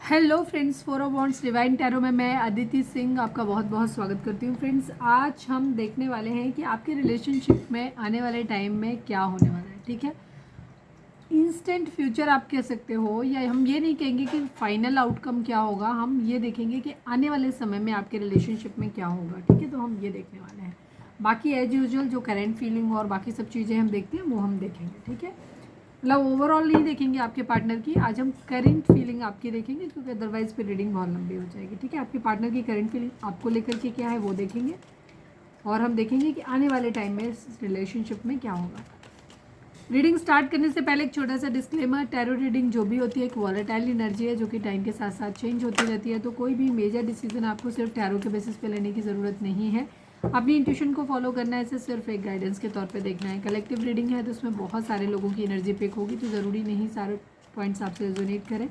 Hello friends, four of wands divine tarot में मैं अदिति सिंह आपका बहुत बहुत स्वागत करती हूँ। फ्रेंड्स, आज हम देखने वाले हैं कि आपके रिलेशनशिप में आने वाले टाइम में क्या होने वाला है। ठीक है, इंस्टेंट फ्यूचर आप कह सकते हो, या हम ये नहीं कहेंगे कि फाइनल आउटकम क्या होगा, हम ये देखेंगे कि आने वाले समय में आपके रिलेशनशिप में क्या होगा। ठीक है, तो हम ये देखने वाले हैं। बाकी एज यूजुअल जो करेंट फीलिंग और बाकी सब चीज़ें हम देखते हैं वो हम देखेंगे। ठीक है, मतलब ओवरऑल नहीं देखेंगे आपके पार्टनर की, आज हम करंट फीलिंग आपकी देखेंगे, क्योंकि अदरवाइज फिर रीडिंग बहुत लंबी हो जाएगी। ठीक है, आपके पार्टनर की करंट फीलिंग आपको लेकर के क्या है वो देखेंगे, और हम देखेंगे कि आने वाले टाइम में इस रिलेशनशिप में क्या होगा। रीडिंग स्टार्ट करने से पहले एक छोटा सा डिस्क्लेमर, टैरो रीडिंग जो भी होती है एक वॉलेटाइल एनर्जी है जो कि टाइम के साथ साथ चेंज होती रहती है। तो कोई भी मेजर डिसीजन आपको सिर्फ टैरो के बेसिस पे लेने की ज़रूरत नहीं है। अपनी इंट्यूशन को फॉलो करना है, इसे सिर्फ एक गाइडेंस के तौर पे देखना है। कलेक्टिव रीडिंग है तो उसमें बहुत सारे लोगों की एनर्जी पिक होगी, तो ज़रूरी नहीं सारे पॉइंट्स आपसे रेजोनेट करें।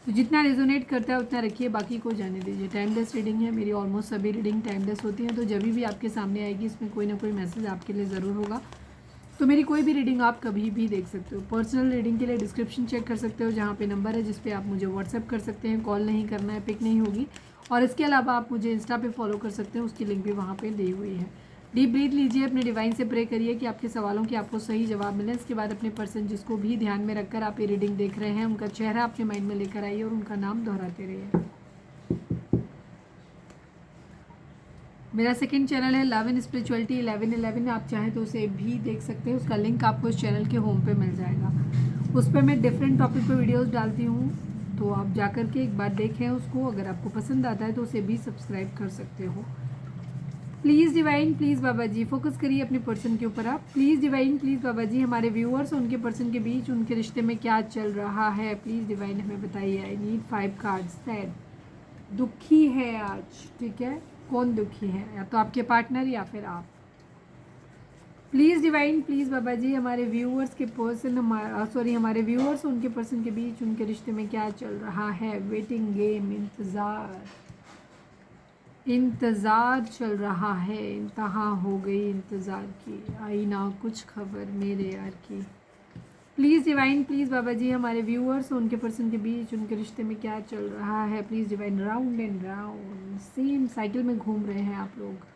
तो जितना रेजोनेट करता है उतना रखिए, बाकी को जाने दीजिए। टाइमलेस रीडिंग है, मेरी ऑलमोस्ट सभी रीडिंग टाइमलेस होती हैं, तो जब भी आपके सामने आएगी इसमें कोई ना कोई मैसेज आपके लिए ज़रूर होगा। तो मेरी कोई भी रीडिंग आप कभी भी देख सकते हो। पर्सनल रीडिंग के लिए डिस्क्रिप्शन चेक कर सकते हो, जहाँ पे नंबर है जिस पे आप मुझे व्हाट्सएप कर सकते हैं। कॉल नहीं करना है, पिक नहीं होगी। और इसके अलावा आप मुझे इंस्टा पे फॉलो कर सकते हैं, उसकी लिंक भी वहाँ पे दी हुई है। डीप ब्रीथ लीजिए, अपने डिवाइन से प्रे करिए कि आपके सवालों के आपको सही जवाब मिले। इसके बाद अपने पर्सन जिसको भी ध्यान में रखकर आप ये रीडिंग देख रहे हैं उनका चेहरा अपने माइंड में लेकर आइए और उनका नाम दोहराते रहिए। मेरा सेकंड चैनल है लव एंड स्पिरिचुअलिटी 1111, आप चाहें तो उसे भी देख सकते हैं। उसका लिंक आपको इस चैनल के होम पे मिल जाएगा। उस पर मैं डिफरेंट टॉपिक पे वीडियोस डालती हूँ, तो आप जाकर के एक बार देखें उसको। अगर आपको पसंद आता है तो उसे भी सब्सक्राइब कर सकते हो। Please divine, please Baba ji, focus करिए अपने पर्सन के ऊपर आप। प्लीज़ डिवाइन, प्लीज़ बाबा जी, हमारे व्यूअर्स और उनके पर्सन के बीच उनके रिश्ते में क्या चल रहा है, प्लीज़ डिवाइन हमें बताइए। आई नीड 5 कार्ड्स। सैड, दुखी है आज। ठीक है, कौन दुखी है, या तो आपके पार्टनर या फिर आप। प्लीज़ डिवाइन, प्लीज़ बाबा जी, हमारे व्यूअर्स के पर्सन हमारे व्यूअर्स उनके पर्सन के बीच उनके रिश्ते में क्या चल रहा है। वेटिंग गेम, इंतज़ार, इंतज़ार चल रहा है। इंतहा हो गई इंतज़ार की, आई ना कुछ खबर मेरे यार की। प्लीज़ डिवाइन, प्लीज़ बाबा जी, हमारे व्यूअर्स उनके पर्सन के बीच उनके रिश्ते में क्या चल रहा है। Please divine, round and round, same cycle में घूम रहे हैं आप लोग,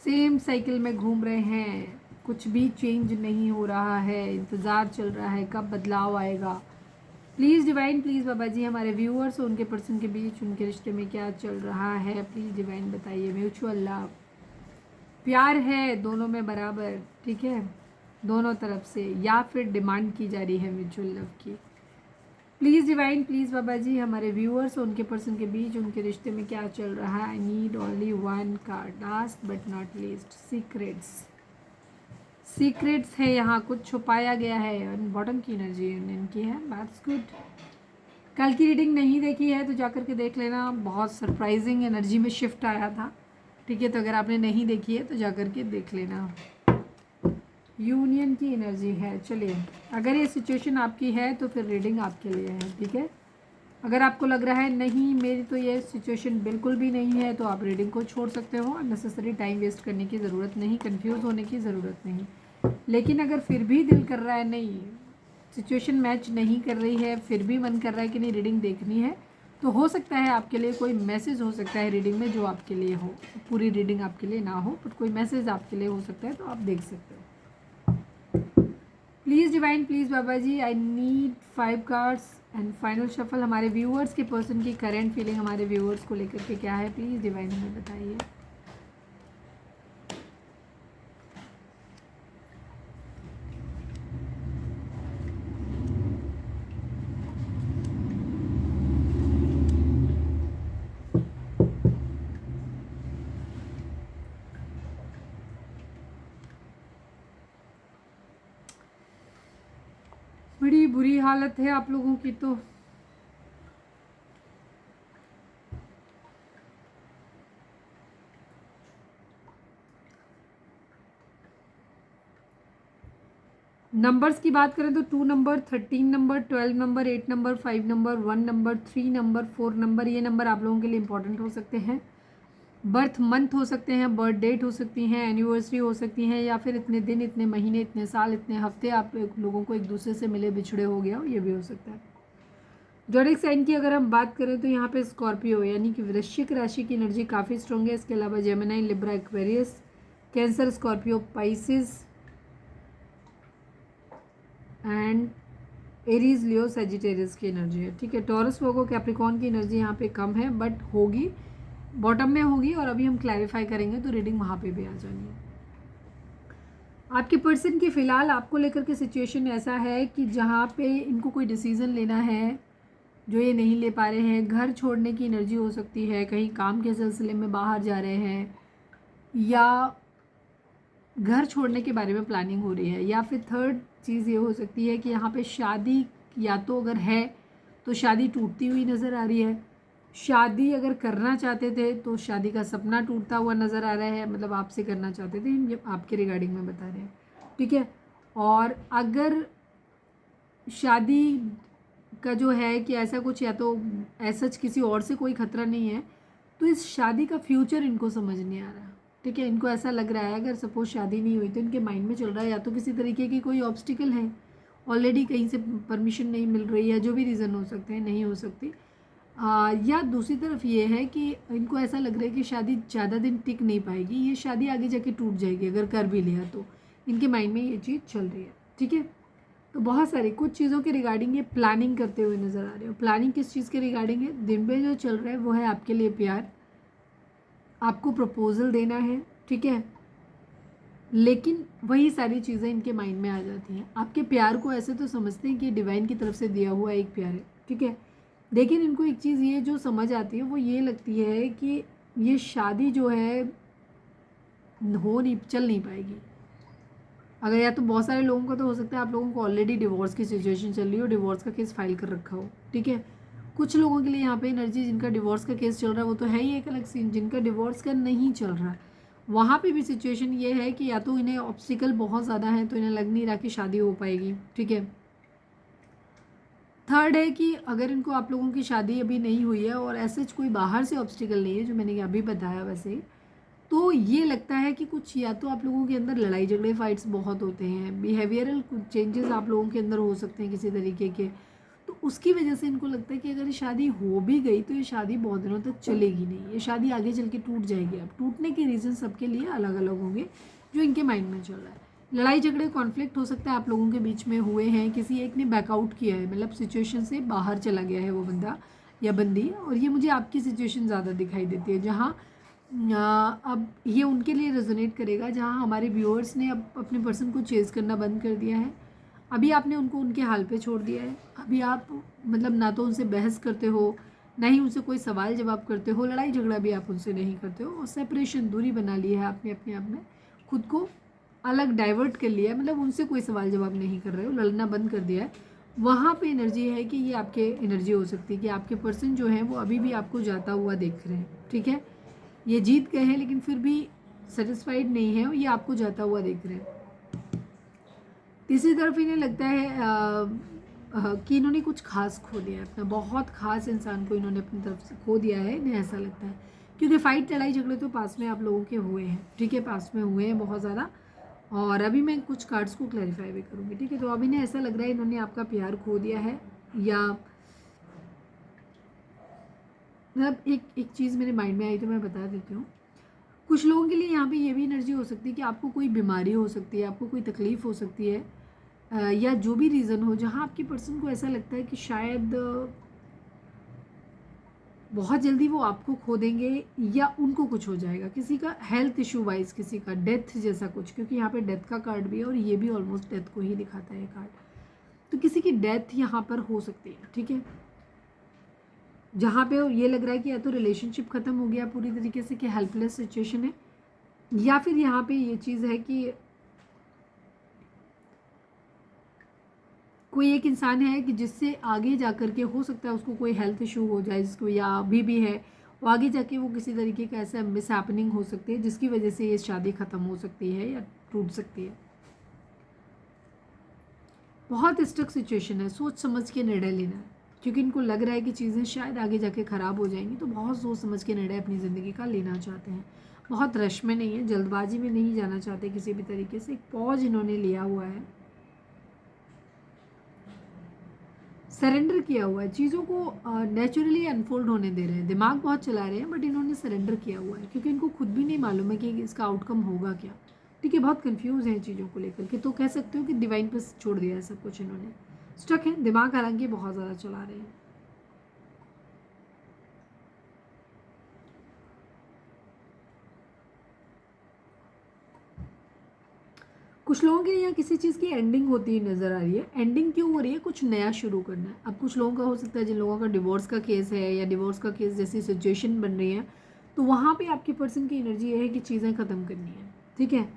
सेम साइकिल में घूम रहे हैं, कुछ भी चेंज नहीं हो रहा है, इंतज़ार चल रहा है कब बदलाव आएगा। प्लीज़ डिवाइन, प्लीज़ बाबा जी, हमारे व्यूअर्स और उनके पर्सन के बीच उनके रिश्ते में क्या चल रहा है। प्लीज़ डिवाइन बताइए। म्यूचुअल लव, प्यार है दोनों में बराबर। ठीक है, दोनों तरफ से, या फिर डिमांड की जा रही है म्यूचुअल लव की। प्लीज़ डिवाइन, प्लीज़ बाबा जी, हमारे व्यूअर्स और उनके पर्सन के बीच उनके रिश्ते में क्या चल रहा है। I need only 1 card. Last but not least, secrets. Secrets है यहाँ, कुछ छुपाया गया है। बॉटम की एनर्जी यूनियन की है, दैट्स गुड। कल की रीडिंग नहीं देखी है तो जाकर के देख लेना, बहुत सरप्राइजिंग एनर्जी में शिफ्ट आया था। ठीक है, तो अगर आपने नहीं देखी है तो जाकर के देख लेना। यूनियन की एनर्जी है। चलिए, अगर ये सिचुएशन आपकी है तो फिर रीडिंग आपके लिए है। ठीक है, अगर आपको लग रहा है नहीं मेरी तो ये सिचुएशन बिल्कुल भी नहीं है, तो आप रीडिंग को छोड़ सकते हो। अननेसेसरी टाइम वेस्ट करने की ज़रूरत नहीं, कंफ्यूज होने की ज़रूरत नहीं। लेकिन अगर फिर भी दिल कर रहा है, नहीं सिचुएशन मैच नहीं कर रही है, फिर भी मन कर रहा है कि नहीं रीडिंग देखनी है, तो हो सकता है आपके लिए कोई मैसेज हो सकता है रीडिंग में जो आपके लिए हो। पूरी रीडिंग आपके लिए ना हो, बट कोई मैसेज आपके लिए हो सकता है, तो आप देख सकते हो। Please divine, please Baba ji, I need 5 cards and final shuffle. हमारे व्यूअर्स के पर्सन की करेंट फीलिंग हमारे व्यूअर्स को लेकर के क्या है, प्लीज़ डिवाइन हमें बताइए। बड़ी बुरी हालत है आप लोगों की तो। नंबर्स की बात करें तो 2 number, 13 number, 12 number, 8 number, 5 number, 1 number, 3 number, 4 number, ये नंबर आप लोगों के लिए इंपॉर्टेंट हो सकते हैं। बर्थ मंथ हो सकते हैं, बर्थ डेट हो सकती हैं, एनिवर्सरी हो सकती हैं, या फिर इतने दिन, इतने महीने, इतने साल, इतने हफ्ते आप लोगों को एक दूसरे से मिले बिछड़े हो गया हो, ये भी हो सकता है। ज़ोडिएक साइन की अगर हम बात करें तो यहाँ पे स्कॉर्पियो यानी कि वृश्चिक राशि की एनर्जी काफ़ी स्ट्रॉन्ग है। इसके अलावा Gemini, Libra, Aquarius, cancer, Scorpio, Pisces and Aries, Leo, Sagittarius की एनर्जी है। ठीक है, टॉरस, वर्गो, कैप्रिकॉर्न की एनर्जी यहाँ पे कम है बट होगी, बॉटम में होगी और अभी हम क्लैरिफाई करेंगे तो रीडिंग वहाँ पे भी आ जाएंगी। आपके पर्सन की फ़िलहाल आपको लेकर के सिचुएशन ऐसा है कि जहाँ पे इनको कोई डिसीज़न लेना है जो ये नहीं ले पा रहे हैं। घर छोड़ने की एनर्जी हो सकती है, कहीं काम के सिलसिले में बाहर जा रहे हैं, या घर छोड़ने के बारे में प्लानिंग हो रही है, या फिर थर्ड चीज़ ये हो सकती है कि यहाँ पे शादी या तो अगर है तो शादी टूटती हुई नज़र आ रही है। शादी अगर करना चाहते थे तो शादी का सपना टूटता हुआ नज़र आ रहा है, मतलब आपसे करना चाहते थे, ये आपके रिगार्डिंग में बता रहे हैं। ठीक है, और अगर शादी का जो है कि ऐसा कुछ, या तो ऐसा किसी और से कोई खतरा नहीं है, तो इस शादी का फ्यूचर इनको समझ नहीं आ रहा। ठीक है, इनको ऐसा लग रहा है अगर सपोज शादी नहीं हुई तो इनके माइंड में चल रहा है या तो किसी तरीके की कोई ऑब्स्टिकल है, ऑलरेडी कहीं से परमिशन नहीं मिल रही है, जो भी रीज़न हो सकते हैं, नहीं हो सकती। या दूसरी तरफ ये है कि इनको ऐसा लग रहा है कि शादी ज़्यादा दिन टिक नहीं पाएगी, ये शादी आगे जाके टूट जाएगी अगर कर भी लिया तो। इनके माइंड में ये चीज़ चल रही है। ठीक है, तो बहुत सारी कुछ चीज़ों के रिगार्डिंग ये प्लानिंग करते हुए नज़र आ रहे हो। प्लानिंग किस चीज़ के रिगार्डिंग है? दिन में जो चल रहा है वो है आपके लिए प्यार, आपको प्रपोजल देना है। ठीक है, लेकिन वही सारी चीज़ें इनके माइंड में आ जाती हैं। आपके प्यार को ऐसे तो समझते हैं कि डिवाइन की तरफ से दिया हुआ एक प्यार है। ठीक है, लेकिन इनको एक चीज़ ये जो समझ आती है वो ये लगती है कि ये शादी जो है चल नहीं पाएगी। अगर या तो बहुत सारे लोगों का तो हो सकता है आप लोगों को ऑलरेडी डिवोर्स की सिचुएशन चल रही हो, डिवोर्स का केस फाइल कर रखा हो। ठीक है, कुछ लोगों के लिए यहाँ पे एनर्जी जिनका डिवोर्स का केस चल रहा है वो तो है ही एक अलग सीन। जिनका डिवोर्स का नहीं चल रहा है वहाँ पे भी सिचुएशन ये है कि या तो इन्हें ऑब्स्टिकल बहुत ज़्यादा है तो इन्हें लग नहीं रहा कि शादी हो पाएगी। ठीक है, थर्ड है कि अगर इनको आप लोगों की शादी अभी नहीं हुई है और ऐसे कोई बाहर से ऑब्स्टिकल नहीं है जो मैंने अभी बताया वैसे, तो ये लगता है कि कुछ या तो आप लोगों के अंदर लड़ाई झगड़े फाइट्स बहुत होते हैं, बिहेवियरल कुछ चेंजेस आप लोगों के अंदर हो सकते हैं किसी तरीके के, तो उसकी वजह से इनको लगता है कि अगर ये शादी हो भी गई तो ये शादी बहुत दिनों तक चलेगी नहीं, ये शादी आगे चल के टूट जाएगी। अब टूटने के रीज़न सबके लिए अलग अलग होंगे जो इनके माइंड में चल रहा है। लड़ाई झगड़े कॉन्फ्लिक्ट हो सकता है आप लोगों के बीच में हुए हैं, किसी एक ने बैकआउट किया है, मतलब सिचुएशन से बाहर चला गया है वो बंदा या बंदी, और ये मुझे आपकी सिचुएशन ज़्यादा दिखाई देती है जहाँ अब ये उनके लिए रेजोनेट करेगा जहाँ हमारे व्यूअर्स ने अब अपने पर्सन को चेज़ करना बंद कर दिया है। अभी आपने उनको उनके हाल पे छोड़ दिया है। अभी आप मतलब ना तो उनसे बहस करते हो, ना ही उनसे कोई सवाल जवाब करते हो, लड़ाई झगड़ा भी आप उनसे नहीं करते हो, और सेपरेशन, दूरी बना ली है आपने अपने आप में, खुद को अलग डाइवर्ट कर लिया है, मतलब उनसे कोई सवाल जवाब नहीं कर रहे हो, लड़ना बंद कर दिया है। वहाँ पे एनर्जी है कि ये आपके एनर्जी हो सकती है कि आपके पर्सन जो है वो अभी भी आपको जाता हुआ देख रहे हैं। ठीक है, ये जीत गए हैं लेकिन फिर भी सेटिस्फाइड नहीं है, ये आपको जाता हुआ देख रहे हैं। तीसरी तरफ इन्हें लगता है कि इन्होंने कुछ खास खो दिया है, अपना बहुत खास इंसान को इन्होंने अपनी तरफ से खो दिया है, इन्हें ऐसा लगता है। क्योंकि फाइट, लड़ाई झगड़े तो पास में आप लोगों के हुए हैं। ठीक है, पास में हुए हैं बहुत ज़्यादा, और अभी मैं कुछ कार्ड्स को क्लैरिफाई भी करूँगी। ठीक है, तो अब इन्हें ऐसा लग रहा है इन्होंने आपका प्यार खो दिया है, या मतलब एक चीज़ मेरे माइंड में आई तो मैं बता देती हूँ। कुछ लोगों के लिए यहाँ पे ये भी एनर्जी हो सकती है कि आपको कोई बीमारी हो सकती है, आपको कोई तकलीफ़ हो सकती है, या जो भी रीज़न हो जहाँ आपके पर्सन को ऐसा लगता है कि शायद बहुत जल्दी वो आपको खो देंगे या उनको कुछ हो जाएगा, किसी का हेल्थ इशू वाइज, किसी का डेथ जैसा कुछ, क्योंकि यहाँ पे डेथ का कार्ड भी है और ये भी ऑलमोस्ट डेथ को ही दिखाता है कार्ड। तो किसी की डेथ यहाँ पर हो सकती है। ठीक है, जहाँ पे ये लग रहा है कि या तो रिलेशनशिप ख़त्म हो गया पूरी तरीके से कि हेल्पलेस सिचुएशन है, या फिर यहाँ पे ये चीज़ है कि कोई एक इंसान है कि जिससे आगे जा कर के हो सकता है उसको कोई हेल्थ इशू हो जाए, जिसको या अभी भी है, वो आगे जाके वो किसी तरीके का ऐसा मिस हैपनिंग हो सकती है जिसकी वजह से ये शादी ख़त्म हो सकती है या टूट सकती है। बहुत स्टक सिचुएशन है, सोच समझ के निर्णय लेना है, क्योंकि इनको लग रहा है कि चीज़ें शायद आगे जाके ख़राब हो जाएंगी, तो बहुत सोच समझ के निर्णय अपनी ज़िंदगी का लेना चाहते हैं। बहुत रश में नहीं है, जल्दबाजी में नहीं जाना चाहते किसी भी तरीके से, एक पॉज इन्होंने लिया हुआ है। सरेंडर किया हुआ है, चीज़ों को नेचुरली अनफोल्ड होने दे रहे हैं। दिमाग बहुत चला रहे हैं बट इन्होंने सरेंडर किया हुआ है क्योंकि इनको खुद भी नहीं मालूम है कि इसका आउटकम होगा क्या। ठीक है, बहुत कंफ्यूज हैं चीज़ों को लेकर के, तो कह सकते हो कि डिवाइन पर छोड़ दिया है सब कुछ इन्होंने। स्टक है, दिमाग हालांकि बहुत ज़्यादा चला रहे हैं। कुछ लोगों के लिए यहाँ किसी चीज़ की एंडिंग होती हुई नज़र आ रही है। एंडिंग क्यों हो रही है? कुछ नया शुरू करना है। अब कुछ लोगों का हो सकता है जिन लोगों का डिवोर्स का केस है या डिवोर्स का केस जैसी सिचुएशन बन रही है, तो वहाँ पे आपके पर्सन की एनर्जी ये है कि चीज़ें ख़त्म करनी है, ठीक है,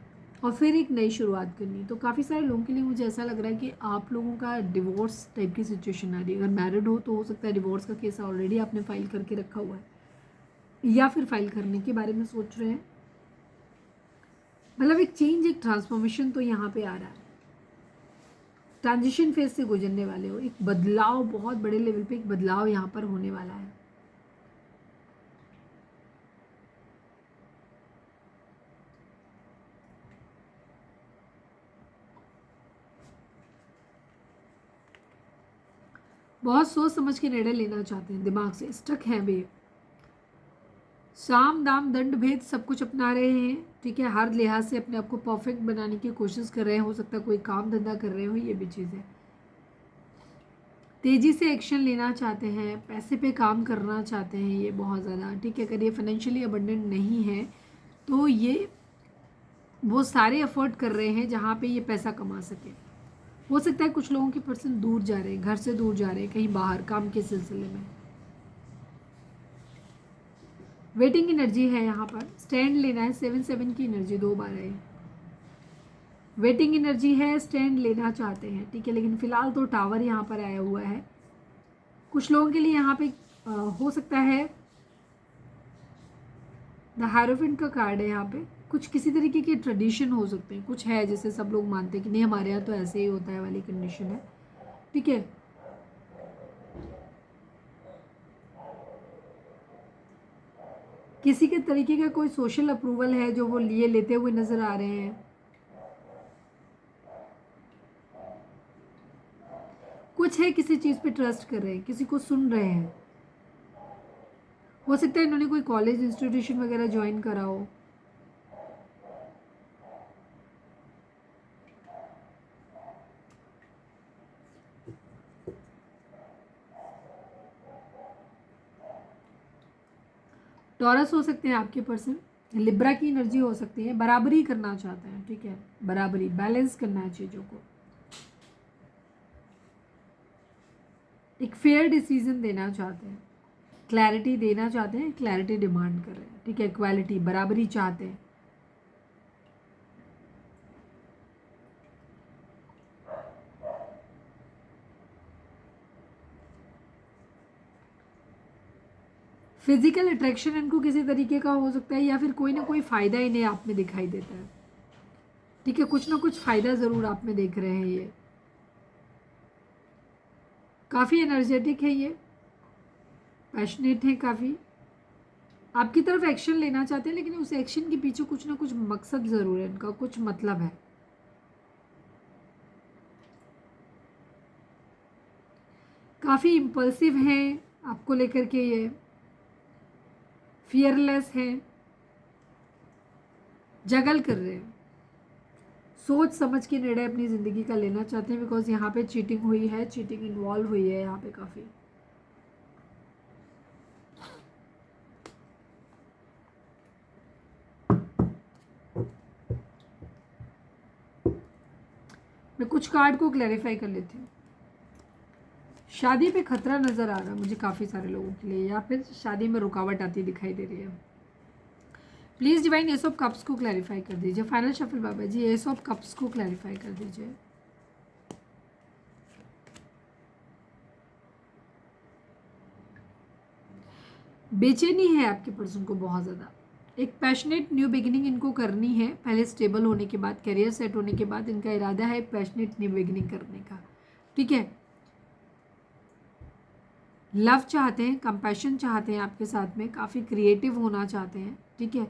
और फिर एक नई शुरुआत करनी है। तो काफ़ी सारे लोगों के लिए मुझे ऐसा लग रहा है कि आप लोगों का डिवोर्स टाइप की सिचुएशन आ रही है। अगर मैरिड हो तो हो सकता है डिवोर्स का केस ऑलरेडी आपने फाइल करके रखा हुआ है या फिर फाइल करने के बारे में सोच रहे हैं। मतलब एक चेंज, एक ट्रांसफॉर्मेशन तो यहाँ पे आ रहा है। ट्रांजिशन फेज से गुजरने वाले हो, एक बदलाव, बहुत बड़े लेवल पे एक बदलाव यहाँ पर होने वाला है। बहुत सोच समझ के निर्णय लेना चाहते हैं, दिमाग से स्टक हैं भी। साम दाम दंड भेद सब कुछ अपना रहे हैं, ठीक है, हर लिहाज से अपने आप को परफेक्ट बनाने की कोशिश कर रहे हैं। हो सकता है कोई काम धंधा कर रहे हो, ये भी चीज़ है। तेज़ी से एक्शन लेना चाहते हैं, पैसे पे काम करना चाहते हैं, ये बहुत ज़्यादा, ठीक है। अगर ये फाइनेंशियली अबंडेंट नहीं है तो ये वो सारे एफर्ट कर रहे हैं जहाँ पे ये पैसा कमा सके। हो सकता है कुछ लोगों के पर्सन दूर जा रहे हैं, घर से दूर जा रहे हैं, कहीं बाहर काम के सिलसिले में। वेटिंग एनर्जी है यहाँ पर, स्टैंड लेना है, 7-7 की एनर्जी 2 बार है। वेटिंग एनर्जी है, स्टैंड लेना चाहते हैं, ठीक है, लेकिन फिलहाल तो टावर यहाँ पर आया हुआ है। कुछ लोगों के लिए यहाँ पे हो सकता है द हायरोफेंट का कार्ड है यहाँ पे। कुछ किसी तरीके के ट्रेडिशन हो सकते हैं, कुछ है जैसे सब लोग मानते हैं कि नहीं हमारे यहाँ तो ऐसे ही होता है वाली कंडीशन है, ठीक है। किसी के तरीके का कोई सोशल अप्रूवल है जो वो लिए लेते हुए नजर आ रहे हैं। कुछ है किसी चीज़ पे ट्रस्ट कर रहे हैं, किसी को सुन रहे हैं। हो सकता है इन्होंने कोई कॉलेज इंस्टीट्यूशन वगैरह ज्वाइन करा हो। टॉरस हो सकते हैं आपके पर्सन, लिब्रा की एनर्जी हो सकती है, बराबरी करना चाहते हैं, ठीक है, बराबरी, बैलेंस करना है चीज़ों को, एक फेयर डिसीजन देना चाहते हैं, क्लैरिटी देना चाहते हैं, क्लैरिटी डिमांड कर रहे हैं, ठीक है, इक्वालिटी, बराबरी चाहते हैं। फिजिकल अट्रैक्शन इनको किसी तरीके का हो सकता है या फिर कोई ना कोई फ़ायदा इन्हें आप में दिखाई देता है, ठीक है, कुछ ना कुछ फ़ायदा ज़रूर आप में देख रहे हैं। ये काफ़ी एनर्जेटिक है, ये पैशनेट है काफ़ी, आपकी तरफ एक्शन लेना चाहते हैं, लेकिन उस एक्शन के पीछे कुछ ना कुछ मकसद ज़रूर है, इनका कुछ मतलब है। काफ़ी इम्पल्सिव हैं आपको लेकर के, ये फियरलेस हैं, जगल कर रहे हैं, सोच समझ के निर्णय अपनी ज़िंदगी का लेना चाहते हैं, बिकॉज यहाँ पे चीटिंग हुई है, चीटिंग इन्वॉल्व हुई है यहाँ पे काफ़ी। मैं कुछ कार्ड को क्लैरिफाई कर लेती हूँ। शादी पे खतरा नज़र आ रहा है मुझे काफ़ी सारे लोगों के लिए, या फिर शादी में रुकावट आती दिखाई दे रही है। Please divine ace of cups को क्लैरिफाई कर दीजिए। Final shuffle Baba ji, ace of cups को क्लैरिफाई कर दीजिए। बेचैनी है आपके पर्सन को बहुत ज़्यादा, एक पैशनेट न्यू बिगिनिंग इनको करनी है, पहले स्टेबल होने के बाद, करियर सेट होने के बाद इनका इरादा है पैशनेट न्यू बिगिनिंग करने का, ठीक है। लव चाहते हैं, कंपैशन चाहते हैं आपके साथ में, काफ़ी क्रिएटिव होना चाहते हैं, ठीक है,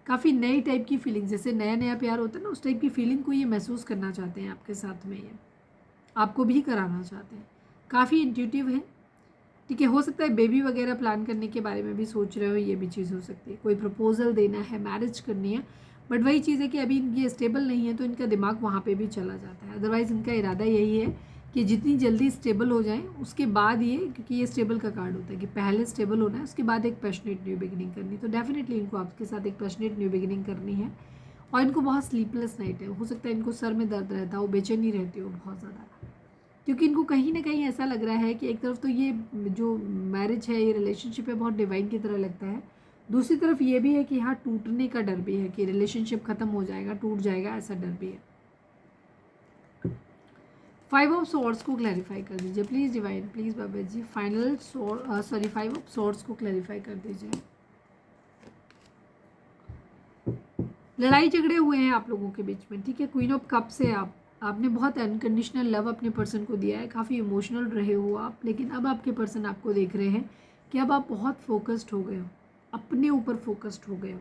काफ़ी नई टाइप की फीलिंग, जैसे नया नया प्यार होता है ना, उस टाइप की फीलिंग को ये महसूस करना चाहते हैं आपके साथ में, ये आपको भी कराना चाहते हैं। काफ़ी इंट्यूटिव है, ठीक है। हो सकता है बेबी वगैरह प्लान करने के बारे में भी सोच रहे हो, ये भी चीज़ हो सकती है। कोई प्रपोजल देना है, मैरिज करनी है, बट वही चीज़ है कि अभी ये स्टेबल नहीं है तो इनका दिमाग वहाँ पे भी चला जाता है। अदरवाइज़ इनका इरादा यही है कि जितनी जल्दी स्टेबल हो जाएं उसके बाद ये, क्योंकि ये स्टेबल का कार्ड होता है कि पहले स्टेबल होना है, उसके बाद एक पैशनेट न्यू बिगिनिंग करनी। तो डेफिनेटली इनको आपके साथ एक पैशनेट न्यू बिगिनिंग करनी है। और इनको बहुत स्लीपलेस नाइट है, हो सकता है इनको सर में दर्द रहता हो, बेचैनी रहती हो बहुत ज़्यादा, क्योंकि इनको कहीं ना कहीं ऐसा लग रहा है कि एक तरफ तो ये जो मैरिज है, ये रिलेशनशिप है, बहुत डिवाइन की तरह लगता है। दूसरी तरफ ये भी है कि यहाँ टूटने का डर भी है कि रिलेशनशिप खत्म हो जाएगा, टूट जाएगा, ऐसा डर भी है। 5 ऑफ सॉर्ड्स को क्लैरिफाई कर दीजिए please divine, please Baba ji. Final 5 of swords को क्लैरिफाई कर दीजिए। लड़ाई झगड़े हुए हैं आप लोगों के बीच में, ठीक है। क्वीन ऑफ कप्स है आपने बहुत अनकंडीशनल लव अपने पर्सन को दिया है, काफ़ी इमोशनल रहे हो आप, लेकिन अब आपके पर्सन आपको देख रहे हैं कि अब आप बहुत फोकस्ड हो गए हो, अपने ऊपर फोकस्ड हो गए हो,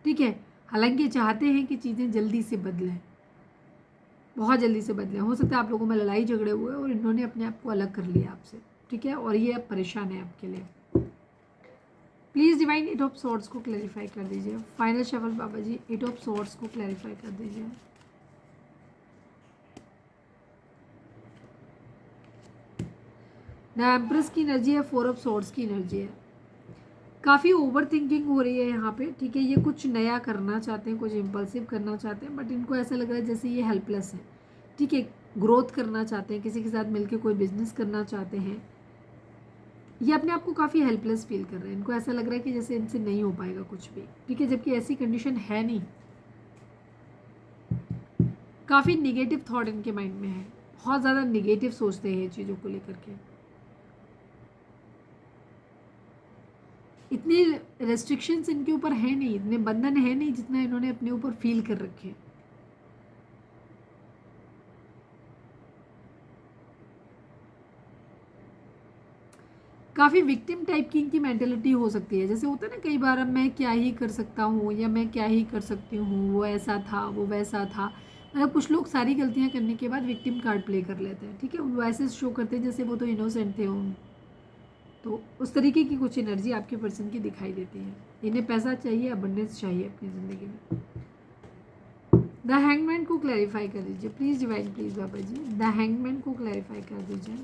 ठीक है। हालांकि चाहते हैं कि चीज़ें जल्दी से बदलें, बहुत जल्दी से बदलें। हो सकता है आप लोगों में लड़ाई झगड़े हुए और इन्होंने अपने आप को अलग कर लिया आपसे, ठीक है, और ये अब परेशान है आपके लिए। प्लीज़ डिवाइन 8 ऑफ सॉर्ड्स को क्लैरिफाई कर दीजिए। Final shuffle Baba ji, 8 of swords को क्लैरिफाई कर दीजिए। द एम्प्रेस की एनर्जी है, 4 ऑफ सॉर्ड्स की एनर्जी है। काफ़ी ओवर थिंकिंग हो रही है यहाँ पे, ठीक है। ये कुछ नया करना चाहते हैं, कुछ इम्पल्सिव करना चाहते हैं, बट इनको ऐसा लग रहा है जैसे ये हेल्पलेस है, ठीक है। ग्रोथ करना चाहते हैं, किसी के साथ मिलकर कोई बिजनेस करना चाहते हैं। ये अपने आप को काफ़ी हेल्पलेस फील कर रहे हैं, इनको ऐसा लग रहा है कि जैसे इनसे नहीं हो पाएगा कुछ भी, ठीक है, जबकि ऐसी कंडीशन है नहीं। काफ़ी निगेटिव थॉट इनके माइंड में है, बहुत ज़्यादा निगेटिव सोचते हैं ये चीज़ों को लेकर के। इतनी रेस्ट्रिक्शंस इनके ऊपर है नहीं, इतने बंधन है नहीं जितना इन्होंने अपने ऊपर फील कर रखे हैं। काफ़ी विक्टिम टाइप की इनकी मेंटेलिटी हो सकती है। जैसे होता है ना कई बार, अब मैं क्या ही कर सकता हूँ या मैं क्या ही कर सकती हूँ, वो ऐसा था, वो वैसा था। मतलब कुछ लोग सारी गलतियाँ करने के बाद विक्टिम कार्ड प्ले कर लेते हैं, ठीक है। वो ऐसे शो करते हैं जैसे वो तो इनोसेंट थे उन, तो उस तरीके की कुछ एनर्जी आपके पर्सन की दिखाई देती है। इन्हें पैसा चाहिए, अबंडेंस चाहिए अपनी ज़िंदगी में। द हैंगमैन को क्लैरिफाई कर दीजिए please divine, please Baba ji. The hangman को क्लैरिफाई कर दीजिए।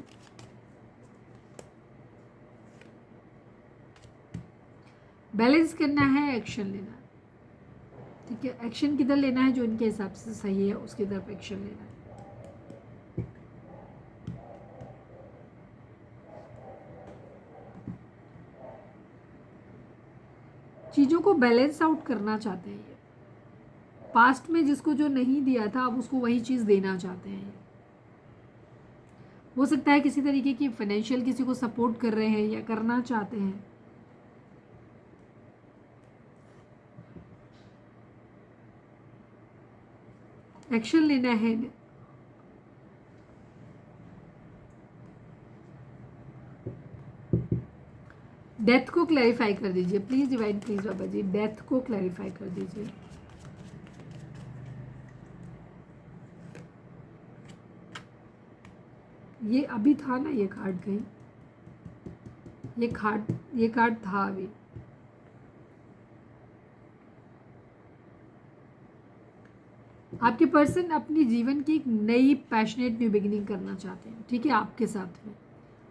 बैलेंस करना है, एक्शन लेना है, ठीक है। एक्शन किधर लेना है, जो इनके हिसाब से सही है उसकी तरफ एक्शन लेना है। चीज़ों को बैलेंस आउट करना चाहते हैं ये, पास्ट में जिसको जो नहीं दिया था अब उसको वही चीज़ देना चाहते हैं ये। हो सकता है किसी तरीके की फाइनेंशियल किसी को सपोर्ट कर रहे हैं या करना चाहते हैं। एक्शन लेना है। डेथ को क्लैरिफाई कर दीजिए please divine, please Baba ji. Death को क्लैरिफाई कर दीजिए। ये अभी था ना ये कार्ड, कहीं ये कार्ड था अभी। आपके पर्सन अपनी जीवन की एक नई पैशनेट न्यू बिगिनिंग करना चाहते हैं, ठीक है, आपके साथ में।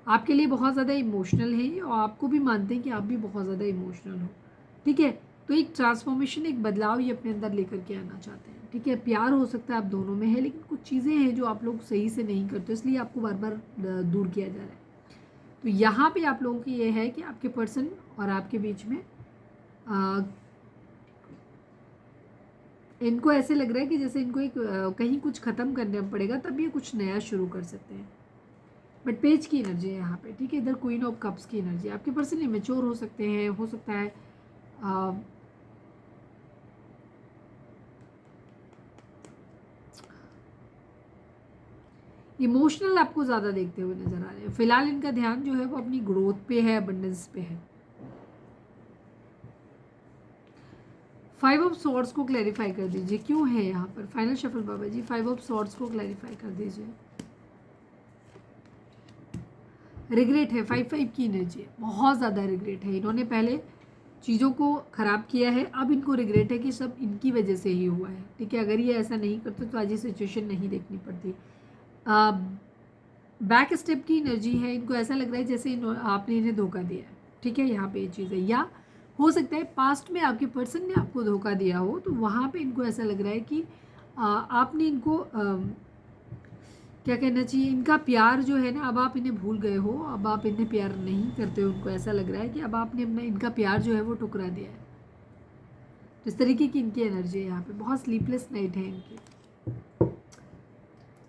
आपके लिए बहुत ज़्यादा इमोशनल है और आपको भी मानते हैं कि आप भी बहुत ज़्यादा इमोशनल हो, ठीक है। तो एक ट्रांसफॉर्मेशन, एक बदलाव ये अपने अंदर लेकर के आना चाहते हैं, ठीक है। प्यार हो सकता है आप दोनों में है, लेकिन कुछ चीज़ें हैं जो आप लोग सही से नहीं करते, इसलिए आपको बार बार दूर किया जा रहा है। तो यहाँ पे आप लोगों की ये है कि आपके पर्सन और आपके बीच में इनको ऐसे लग रहा है कि जैसे इनको एक कहीं कुछ ख़त्म करना पड़ेगा तब ये कुछ नया शुरू कर सकते हैं। बट पेज की एनर्जी है यहाँ पे, ठीक है। इधर क्वीन ऑफ कप्स की एनर्जी। आपके पर्सन इमेच्योर हो सकते हैं, हो सकता है इमोशनल आपको ज़्यादा देखते हुए नजर आ रहे हैं। फिलहाल इनका ध्यान जो है वो अपनी ग्रोथ पे है, अबंडेंस पे है। 5 ऑफ सॉर्ड्स को क्लैरिफाई कर दीजिए, क्यों है यहाँ पर। Final shuffle Baba ji, 5 of swords को क्लैरिफाई कर दीजिए। रिग्रेट है, 5-5 की एनर्जी है, बहुत ज़्यादा रिग्रेट है। इन्होंने पहले चीज़ों को ख़राब किया है, अब इनको रिग्रेट है कि सब इनकी वजह से ही हुआ है, ठीक है। अगर ये ऐसा नहीं करते तो आज ये सिचुएशन नहीं देखनी पड़ती। बैक स्टेप की एनर्जी है, इनको ऐसा लग रहा है जैसे आपने इन्हें धोखा दिया है, ठीक है। यहाँ पे ये चीज़ है, या हो सकता है पास्ट में आपके पर्सन ने आपको धोखा दिया हो, तो वहाँ पे इनको ऐसा लग रहा है कि आपने इनको क्या कहना चाहिए, इनका प्यार जो है ना, अब आप इन्हें भूल गए हो, अब आप इन्हें प्यार नहीं करते हो। उनको ऐसा लग रहा है कि अब आपने अपना इनका प्यार जो है वो ठुकरा दिया है। तो इस तरीके की इनकी एनर्जी है यहाँ पे, बहुत स्लीपलेस नाइट है इनकी।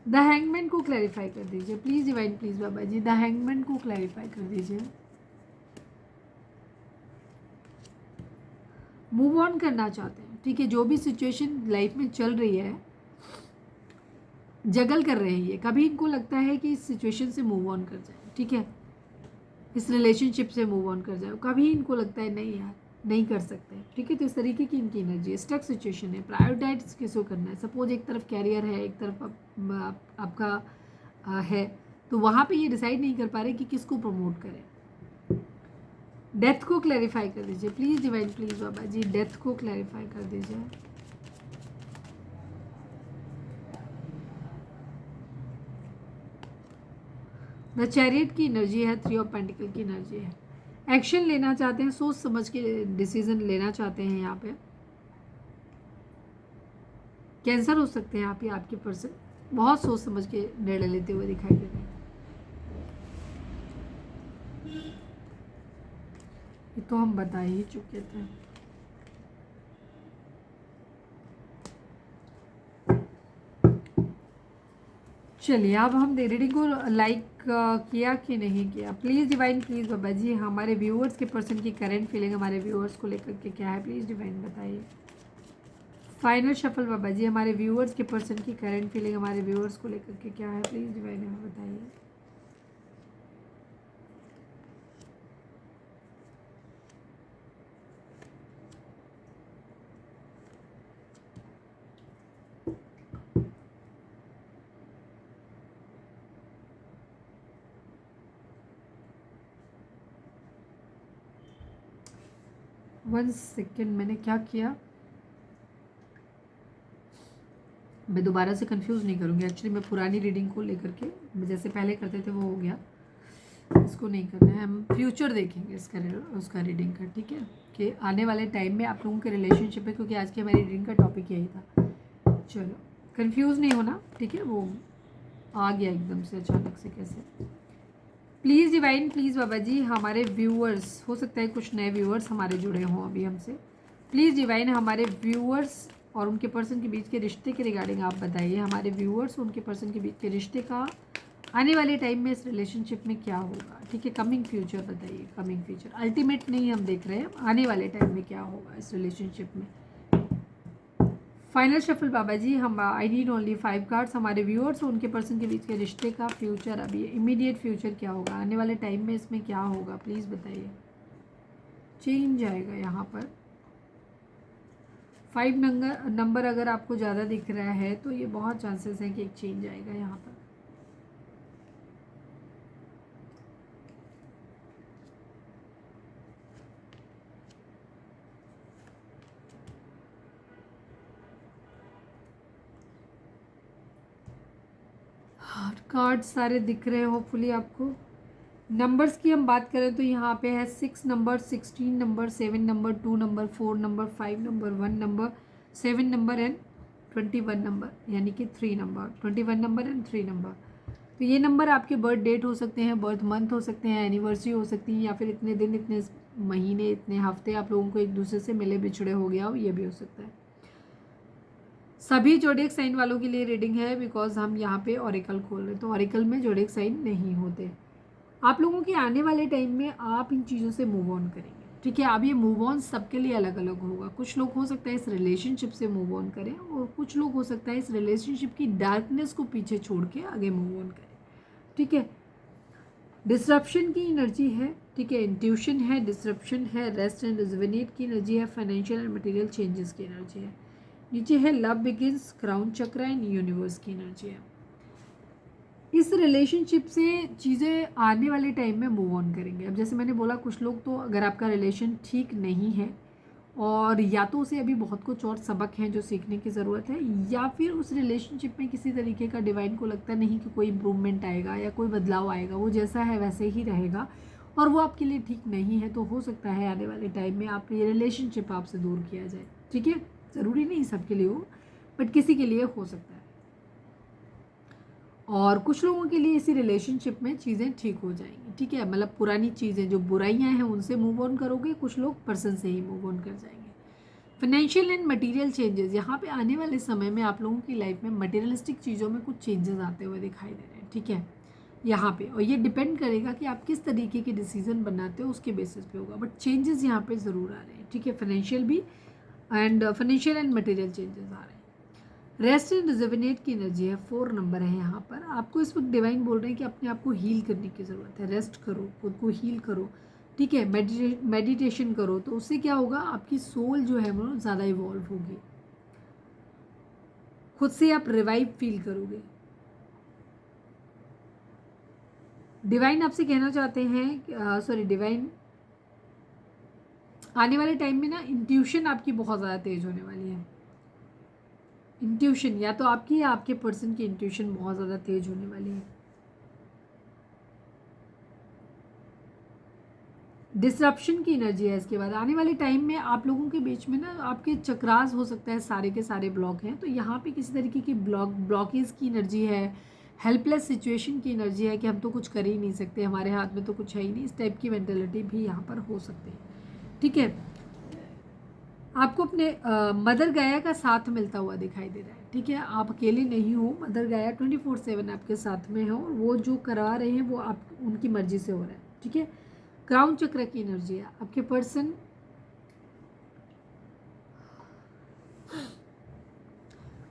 द हैंगमैन को क्लैरिफाई कर दीजिए please divine, please Baba ji, the hangman को क्लैरिफाई कर दीजिए। मूव ऑन करना चाहते हैं, ठीक है। जो भी सिचुएशन लाइफ में चल रही है, जगल कर रहे हैं ये, कभी इनको लगता है कि इस सिचुएशन से मूव ऑन कर जाए, ठीक है, इस रिलेशनशिप से मूव ऑन कर जाए, कभी इनको लगता है नहीं यार नहीं कर सकते, ठीक है। तो इस तरीके की इनकी एनर्जी है। स्टक सिचुएशन है, प्रायोरिटाइज किसको करना है। सपोज एक तरफ कैरियर है, एक तरफ आपका है, तो वहाँ पे ये डिसाइड नहीं कर पा रहे कि किसको प्रमोट करें। डेथ को क्लैरिफाई कर दीजिए please divine, please Baba ji, death को क्लैरिफाई कर दीजिए। द चैरियट की एनर्जी है, 3 ऑफ पेंटिकल की एनर्जी है। एक्शन लेना चाहते हैं, सोच समझ के डिसीजन लेना चाहते हैं। यहाँ पे कैंसर हो सकते हैं आप या आपके पर्सन, बहुत सोच समझ के निर्णय लेते हुए दिखाई दे रहे हैं। ये तो हम बता ही चुके थे। चलिए अब हम रीडिंग को लाइक किया कि नहीं किया, प्लीज़ डिवाइन, प्लीज़ बाबा जी, हमारे व्यूअर्स के पर्सन की करंट फीलिंग हमारे व्यूअर्स को लेकर के क्या है, प्लीज़ डिवाइन बताइए। फाइनल शफल बाबा जी, हमारे व्यूअर्स के पर्सन की करंट फीलिंग हमारे व्यूअर्स को लेकर के क्या है, प्लीज़ डिवाइन हमें बताइए। वन सेकेंड, मैंने क्या किया, मैं दोबारा से कंफ्यूज नहीं करूँगी। एक्चुअली मैं पुरानी रीडिंग को लेकर के जैसे पहले करते थे वो हो गया, इसको नहीं करना है। हम फ्यूचर देखेंगे इसका उसका रीडिंग का, ठीक है, कि आने वाले टाइम में आप लोगों के रिलेशनशिप है, क्योंकि आज की हमारी रीडिंग का टॉपिक यही था। चलो कंफ्यूज नहीं होना, ठीक है, वो आ गया एकदम से अचानक से कैसे। प्लीज़ डिवाइन, प्लीज़ बाबा जी, हमारे व्यूअर्स, हो सकता है कुछ नए व्यूअर्स हमारे जुड़े हों अभी हमसे, प्लीज़ डिवाइन हमारे व्यूअर्स और उनके पर्सन के बीच के रिश्ते के रिगार्डिंग आप बताइए। हमारे व्यूअर्स उनके पर्सन के बीच के रिश्ते का आने वाले टाइम में इस रिलेशनशिप में क्या होगा, ठीक है, कमिंग फ्यूचर बताइए। कमिंग फ्यूचर अल्टीमेट नहीं हम देख रहे हैं, आने वाले टाइम में क्या होगा इस रिलेशनशिप में। फाइनल शफल बाबा जी, हम आई नीड ओनली 5 कार्ड्स। हमारे व्यूअर्स और उनके पर्सन के बीच के रिश्ते का फ्यूचर, अभी इमीडिएट फ्यूचर क्या होगा, आने वाले टाइम में इसमें क्या होगा, प्लीज़ बताइए। चेंज आएगा यहाँ पर। 5 नंबर अगर आपको ज़्यादा दिख रहा है तो ये बहुत चांसेस हैं कि एक चेंज आएगा यहाँ पर। कार्ड सारे दिख रहे हैं होपफुली आपको। नंबर्स की हम बात करें तो यहाँ पे है 6 number, 16 number, 7 number, 2 number, 4 number, 5 number, 1 number, 7 number and 21 number, यानी कि 3 नंबर, 21 नंबर एंड 3 नंबर। तो ये नंबर आपके बर्थ डेट हो सकते हैं, बर्थ मंथ हो सकते हैं, एनिवर्सरी हो सकती है, या फिर इतने दिन, इतने महीने, इतने हफ्ते आप लोगों को एक दूसरे से मिले बिछड़े हो गया हो, ये भी हो सकता है। सभी जोडिएक साइन वालों के लिए रीडिंग है, बिकॉज हम यहाँ पे ऑरिकल खोल रहे हैं, तो ऑरिकल में जोडिएक साइन नहीं होते। आप लोगों के आने वाले टाइम में आप इन चीज़ों से मूव ऑन करेंगे, ठीक है। अब ये मूव ऑन सबके लिए अलग अलग होगा। कुछ लोग हो सकता है इस रिलेशनशिप से मूव ऑन करें, और कुछ लोग हो सकता है इस रिलेशनशिप की डार्कनेस को पीछे छोड़ के आगे मूव ऑन करें, ठीक है। डिसरप्शन की एनर्जी है, ठीक है, इंट्यूशन है, डिसरप्शन है, रेस्ट एंड रिजुविनेट की एनर्जी है, फाइनेंशियल एंड मटेरियल चेंजेस की एनर्जी है। नीचे है लव बिगिंस, क्राउन चक्र एंड यूनिवर्स की एनर्जी है। इस रिलेशनशिप से चीज़ें आने वाले टाइम में मूव ऑन करेंगे। अब जैसे मैंने बोला, कुछ लोग तो अगर आपका रिलेशन ठीक नहीं है और या तो उसे अभी बहुत कुछ और सबक हैं जो सीखने की ज़रूरत है, या फिर उस रिलेशनशिप में किसी तरीके का डिवाइन को लगता नहीं कि कोई इम्प्रूवमेंट आएगा या कोई बदलाव आएगा, वो जैसा है वैसे ही रहेगा और वो आपके लिए ठीक नहीं है। तो हो सकता है आने वाले टाइम में आप ये रिलेशनशिप आपसे दूर किया जाए। ठीक है, ज़रूरी नहीं सबके लिए हो, बट किसी के लिए हो सकता है। और कुछ लोगों के लिए इसी रिलेशनशिप में चीज़ें ठीक हो जाएंगी। ठीक है, मतलब पुरानी चीज़ें जो बुराइयां हैं उनसे मूव ऑन करोगे, कुछ लोग पर्सन से ही मूव ऑन कर जाएंगे। फाइनेंशियल एंड मटेरियल चेंजेस, यहाँ पे आने वाले समय में आप लोगों की लाइफ में मटेरियलिस्टिक चीज़ों में कुछ चेंजेस आते हुए दिखाई दे रहे हैं। ठीक है, यहाँ पे, और ये डिपेंड करेगा कि आप किस तरीके के डिसीजन बनाते हो, उसके बेसिस पे होगा, बट चेंजेस यहाँ पे ज़रूर आ रहे हैं। ठीक है, फाइनेंशियल भी फाइनेंशियल एंड मटेरियल चेंजेस आ रहे हैं। रेस्ट एंड रिजुविनेट की एनर्जी है, 4 नंबर है यहाँ पर। आपको इस वक्त डिवाइन बोल रहे हैं कि अपने आप को हील करने की ज़रूरत है। रेस्ट करो, खुद को हील करो। ठीक है, मेडिटेशन करो, तो उससे क्या होगा, आपकी सोल जो है वो ज़्यादा इवॉल्व होगी, खुद से आप रिवाइव फील करोगे। डिवाइन आपसे कहना चाहते हैं, सॉरी डिवाइन आने वाले टाइम में ना इंट्यूशन आपकी बहुत ज़्यादा तेज होने वाली है। इंट्यूशन या तो आपकी या आपके पर्सन की इंट्यूशन बहुत ज़्यादा तेज होने वाली है। डिसरप्शन की एनर्जी है इसके बाद। आने वाले टाइम में आप लोगों के बीच में ना आपके चक्रास हो सकता है, सारे के सारे ब्लॉक हैं, तो यहाँ पे किसी तरीके की ब्लॉकेज की एनर्जी है, हेल्पलेस सिचुएशन की एनर्जी है कि हम तो कुछ कर ही नहीं सकते, हमारे हाथ में तो कुछ है ही नहीं, इस टाइप की मेंटेलिटी भी यहाँ पर हो सकती है। ठीक है, आपको अपने मदर गाया का साथ मिलता हुआ दिखाई दे रहा है। ठीक है, आप अकेले नहीं हो, मदर गाया 24/7 आपके साथ में हो, और वो जो करा रहे हैं वो आप उनकी मर्जी से हो रहा है। ठीक है, क्राउन चक्र की एनर्जी है। आपके पर्सन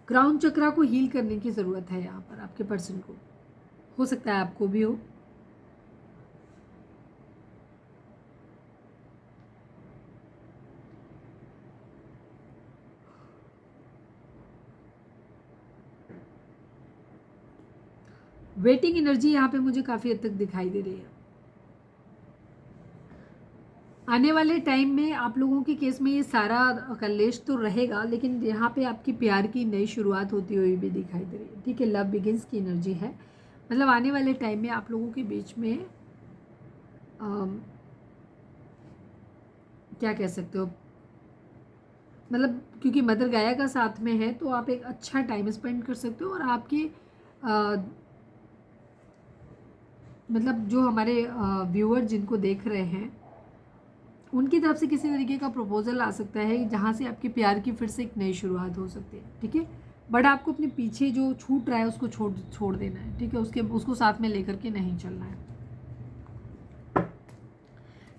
क्राउन चक्रा को हील करने की ज़रूरत है यहाँ पर आपके पर्सन को, हो सकता है आपको भी हो। वेटिंग एनर्जी यहाँ पे मुझे काफ़ी हद तक दिखाई दे रही है। आने वाले टाइम में आप लोगों के केस में ये सारा कलेश तो रहेगा, लेकिन यहाँ पे आपकी प्यार की नई शुरुआत होती हुई भी दिखाई दे रही है। ठीक है, लव बिगिंस की एनर्जी है। मतलब आने वाले टाइम में आप लोगों के बीच में क्या कह सकते हो, मतलब क्योंकि मदर गाया का साथ में है तो आप एक अच्छा टाइम स्पेंड कर सकते हो, और आपके मतलब जो हमारे व्यूअर जिनको देख रहे हैं उनकी तरफ से किसी तरीके का प्रपोजल आ सकता है, जहाँ से आपके प्यार की फिर से एक नई शुरुआत हो सकती है। ठीक है, बट आपको अपने पीछे जो छूट रहा है उसको छोड़ देना है। ठीक है, उसको साथ में लेकर के नहीं चलना है।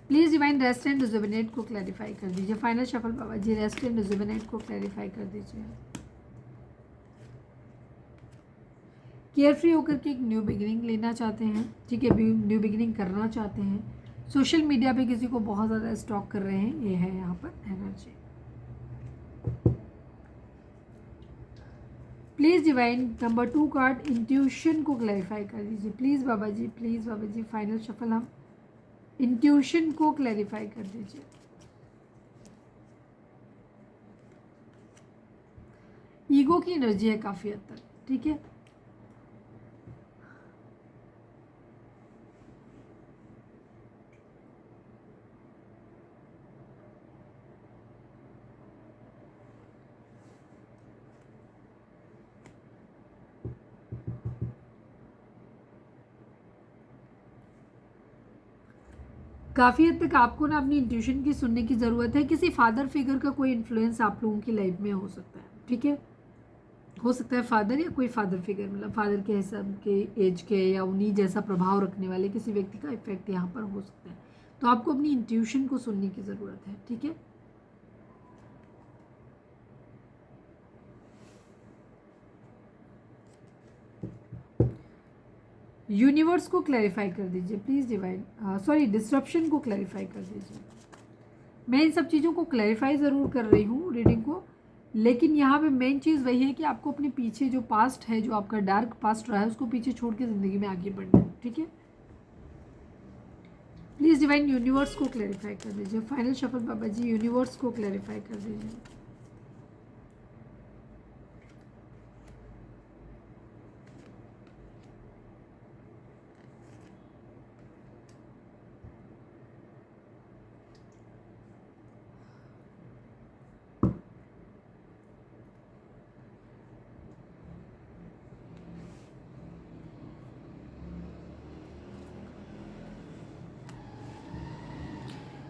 Please divine rest and rejuvenate को क्लैरिफाई कर दीजिए। Final shuffle Baba ji, rest and rejuvenate को क्लैरिफाई कर दीजिए। केयर फ्री होकर के एक न्यू बिगिनिंग लेना चाहते हैं। ठीक है, न्यू बिगिनिंग करना चाहते हैं। सोशल मीडिया पे किसी को बहुत ज़्यादा स्टॉक कर रहे हैं, ये है यहाँ पर energy. Please divine number 2 card intuition को क्लैरिफाई कर दीजिए। Please Baba ji, please Baba ji, final shuffle हम इंट्यूशन को क्लैरिफाई कर दीजिए। ईगो की एनर्जी है काफ़ी हद तक। ठीक है, काफ़ी हद तक आपको ना अपनी इंट्यूशन की सुनने की ज़रूरत है। किसी फादर फिगर का कोई इन्फ्लुएंस आप लोगों की लाइफ में हो सकता है। ठीक है, हो सकता है फादर या कोई फादर फिगर, मतलब फादर के हिसाब के, एज के, या उन्हीं जैसा प्रभाव रखने वाले किसी व्यक्ति का इफेक्ट यहाँ पर हो सकता है। तो आपको अपनी इंट्यूशन को सुनने की ज़रूरत है। ठीक है, यूनिवर्स को क्लैरिफाई कर दीजिए प्लीज़ डिवाइन, सॉरी डिस्ट्रप्शन को क्लैरिफाई कर दीजिए। मैं इन सब चीज़ों को क्लैरिफाई ज़रूर कर रही हूँ रीडिंग को, लेकिन यहाँ पे मेन चीज़ वही है कि आपको अपने पीछे जो पास्ट है, जो आपका डार्क पास्ट रहा है, उसको पीछे छोड़ के ज़िंदगी में आगे बढ़ना है, ठीक है। प्लीज़ डिवाइन यूनिवर्स को क्लैरिफाई कर दीजिए। फाइनल शफल बाबा जी, यूनिवर्स को क्लैरिफाई कर दीजिए।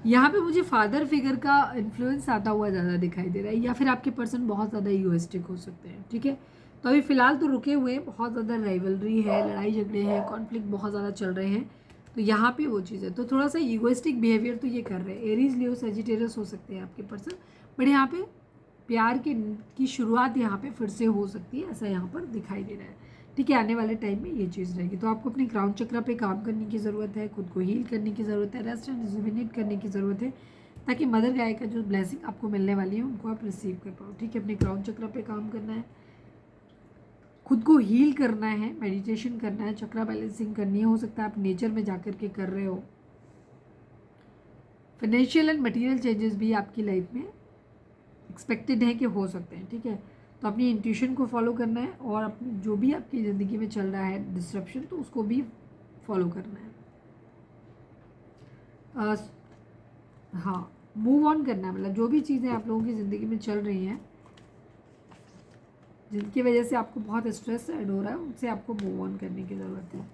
यहाँ पे मुझे फादर फिगर का इन्फ्लुएंस आता हुआ ज़्यादा दिखाई दे रहा है, या फिर आपके पर्सन बहुत ज़्यादा ईगोइस्टिक हो सकते हैं, ठीक है। तो अभी फ़िलहाल तो रुके हुए हैं, बहुत ज़्यादा राइवलरी है, लड़ाई झगड़े हैं, कॉन्फ्लिक्ट बहुत ज़्यादा चल रहे हैं। तो यहाँ पे वो चीज़ है, तो थोड़ा सा ईगोइस्टिक बिहेवियर तो ये कर रहे हैं। एरीज, लियो, सेजिटेरियस हो सकते हैं आपके पर्सन, बट यहाँ पे प्यार की शुरुआत यहाँ पे फिर से हो सकती है, ऐसा यहाँ पर दिखाई दे रहा है, ठीक है। आने वाले टाइम में ये चीज़ रहेगी। तो आपको अपने क्राउन चक्र पे काम करने की ज़रूरत है, खुद को हील करने की ज़रूरत है, रेस्ट एंड रिजुविनेट करने की ज़रूरत है, ताकि मदर गाय का जो ब्लेसिंग आपको मिलने वाली है उनको आप रिसीव कर पाओ, ठीक है। अपने क्राउन चक्र पे काम करना है, खुद को हील करना है, मेडिटेशन करना है, चक्रा बैलेंसिंग करनी है। हो सकता है आप नेचर में जाकर के कर रहे हो। फाइनेंशियल एंड मटेरियल चेंजेस भी आपकी लाइफ में एक्सपेक्टेड है कि हो सकते हैं, ठीक है। तो अपनी इंट्यूशन को फॉलो करना है, और अपनी जो भी आपकी ज़िंदगी में चल रहा है डिस्ट्रप्शन, तो उसको भी फॉलो करना है। हाँ, मूव ऑन करना है, मतलब जो भी चीज़ें आप लोगों की ज़िंदगी में चल रही हैं, जिनकी वजह से आपको बहुत स्ट्रेस ऐड हो रहा है, उनसे आपको मूव ऑन करने की ज़रूरत है।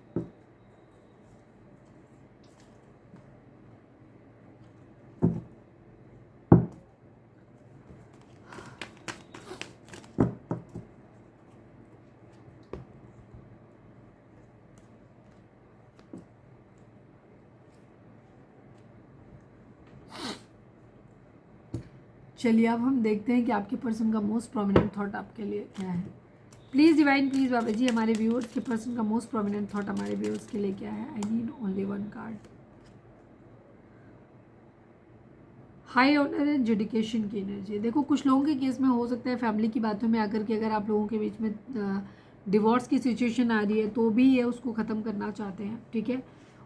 चलिए अब हम देखते हैं कि आपके पर्सन का मोस्ट प्रोमिनेंट थॉट आपके लिए क्या है। प्लीज़ डिवाइन, प्लीज़ बाबा जी, हमारे व्यूअर्स के पर्सन का मोस्ट प्रोमिनेंट थॉट हमारे व्यूअर्स के लिए क्या है। I need only one card. High honour and judication की एनर्जी। देखो, कुछ लोगों के केस में हो सकता है फैमिली की बातों में आकर के अगर आप लोगों के बीच में डिवोर्स की सिचुएशन आ रही है, तो भी ये उसको ख़त्म करना चाहते हैं, ठीक है।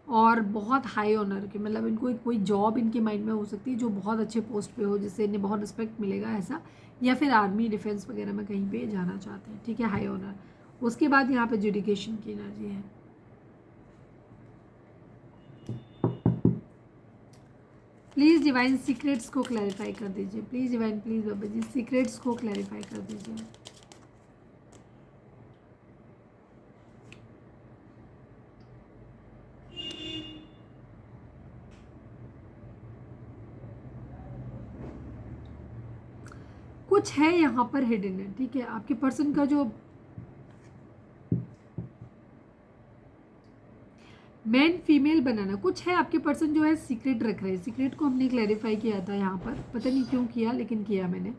और बहुत हाई ऑनर के, मतलब इनको कोई जॉब इनके माइंड में हो सकती है जो बहुत अच्छे पोस्ट पे हो, जिससे इन्हें बहुत रिस्पेक्ट मिलेगा, ऐसा, या फिर आर्मी, डिफेंस वगैरह में कहीं पे जाना चाहते हैं, ठीक है। High honour. उसके बाद यहाँ पे जुडिकेशन की एनर्जी है। प्लीज़ डिवाइन सीक्रेट्स को क्लैरिफाई कर दीजिए। Please divine, please Baba ji, secrets को क्लैरिफाई कर दीजिए। कुछ है यहाँ पर हिडन है, ठीक है। आपके पर्सन का जो मैन फीमेल बनाना कुछ है, आपके पर्सन जो है सीक्रेट रख रहे हैं। सीक्रेट को हमने क्लैरिफाई किया था यहाँ पर, पता नहीं क्यों किया, लेकिन किया मैंने।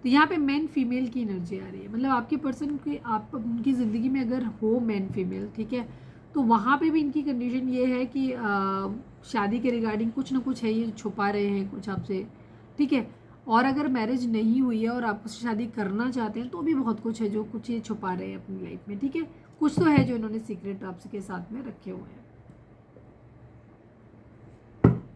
तो यहाँ पे मैन फीमेल की एनर्जी आ रही है, मतलब आपके पर्सन के, आप उनकी ज़िंदगी में अगर हो मैन फीमेल, ठीक है, तो वहाँ पे भी इनकी कंडीशन ये है कि शादी के रिगार्डिंग कुछ ना कुछ है, ये छुपा रहे हैं कुछ आपसे, ठीक है। और अगर मैरिज नहीं हुई है और आप उससे शादी करना चाहते हैं, तो भी बहुत कुछ है जो कुछ ये छुपा रहे हैं अपनी लाइफ में, ठीक है। कुछ तो है जो इन्होंने सीक्रेट आपके साथ में रखे हुए हैं।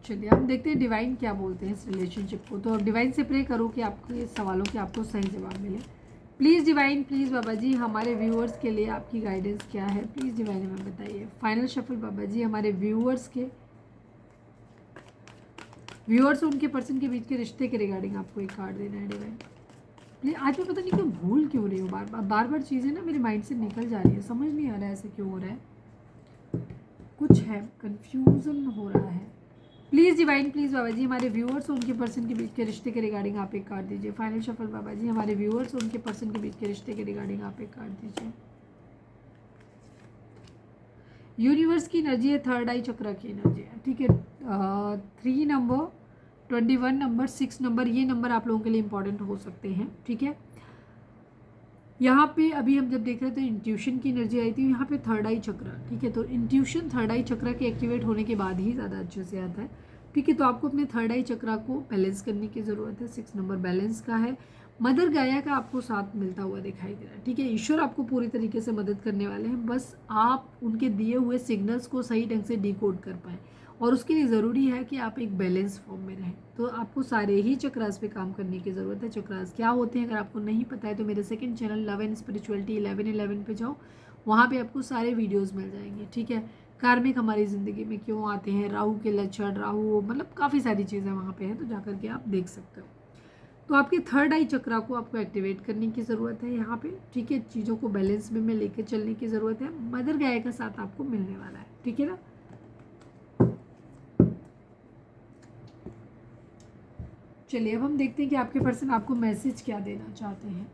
चलिए हम देखते हैं डिवाइन क्या बोलते हैं इस रिलेशनशिप को। तो अब डिवाइन से प्रे करो कि आपके सवालों के आपको सही जवाब मिले। प्लीज़ डिवाइन, प्लीज़ बाबा जी, हमारे व्यूअर्स के लिए आपकी गाइडेंस क्या है, प्लीज़ डिवाइन हमें बताइए। फाइनल शफल बाबा जी, हमारे व्यूअर्स और उनके पर्सन के बीच के रिश्ते के रिगार्डिंग आपको एक कार्ड देना है डिवाइन। प्लीज, आज मैं पता नहीं क्यों भूल क्यों रही हूँ, बार बार चीज़ें ना मेरे माइंड से निकल जा रही है, समझ नहीं आ रहा है ऐसे क्यों हो रहा है, कुछ है, कन्फ्यूज़न हो रहा है। प्लीज़ डिवाइन, प्लीज़ बाबा जी, हमारे व्यूअर्स और उनके पर्सन के बीच के रिश्ते के रिगार्डिंग आप एक कार्ड दीजिए। फाइनल शफल बाबा जी, हमारे व्यूअर्स और उनके पर्सन के बीच के रिश्ते के रिगार्डिंग आप एक कार्ड दीजिए। यूनिवर्स की एनर्जी है, थर्ड आई चक्र की एनर्जी है, ठीक है। 3 नंबर, 21 नंबर, 6 नंबर, ये नंबर आप लोगों के लिए इंपॉर्टेंट हो सकते हैं, ठीक है। यहाँ पे अभी हम जब देख रहे थे इंट्यूशन की एनर्जी आई थी, यहाँ पे थर्ड आई चक्र, ठीक है। तो इंट्यूशन थर्ड आई चक्र के एक्टिवेट होने के बाद ही ज़्यादा अच्छे से आता है, ठीक है। तो आपको अपने थर्ड आई चक्र को बैलेंस करने की ज़रूरत है। 6 नंबर बैलेंस का है, मदर गाया का आपको साथ मिलता हुआ दिखाई दे रहा है, ठीक है। ईश्वर आपको पूरी तरीके से मदद करने वाले हैं, बस आप उनके दिए हुए सिग्नल्स को सही ढंग से डिकोड कर पाएँ, और उसके लिए ज़रूरी है कि आप एक बैलेंस फॉर्म में रहें। तो आपको सारे ही चक्रास पे काम करने की ज़रूरत है। चक्रास क्या होते हैं अगर आपको नहीं पता है तो मेरे second channel love and spirituality 1111 पे जाओ, वहाँ पे आपको सारे वीडियोस मिल जाएंगे, ठीक है। कार्मिक हमारी ज़िंदगी में क्यों आते हैं, राहु के लक्षण, राहु मतलब काफ़ी सारी चीज़ें वहाँ पे हैं, तो जा करके आप देख सकते हो। तो आपके थर्ड आई चक्रा को आपको एक्टिवेट करने की ज़रूरत है यहाँ पे, ठीक है। चीज़ों को बैलेंस में लेके चलने की ज़रूरत है। मदर गाय का साथ आपको मिलने वाला है, ठीक है ना। चलिए अब हम देखते हैं कि आपके पर्सन आपको मैसेज क्या देना चाहते हैं।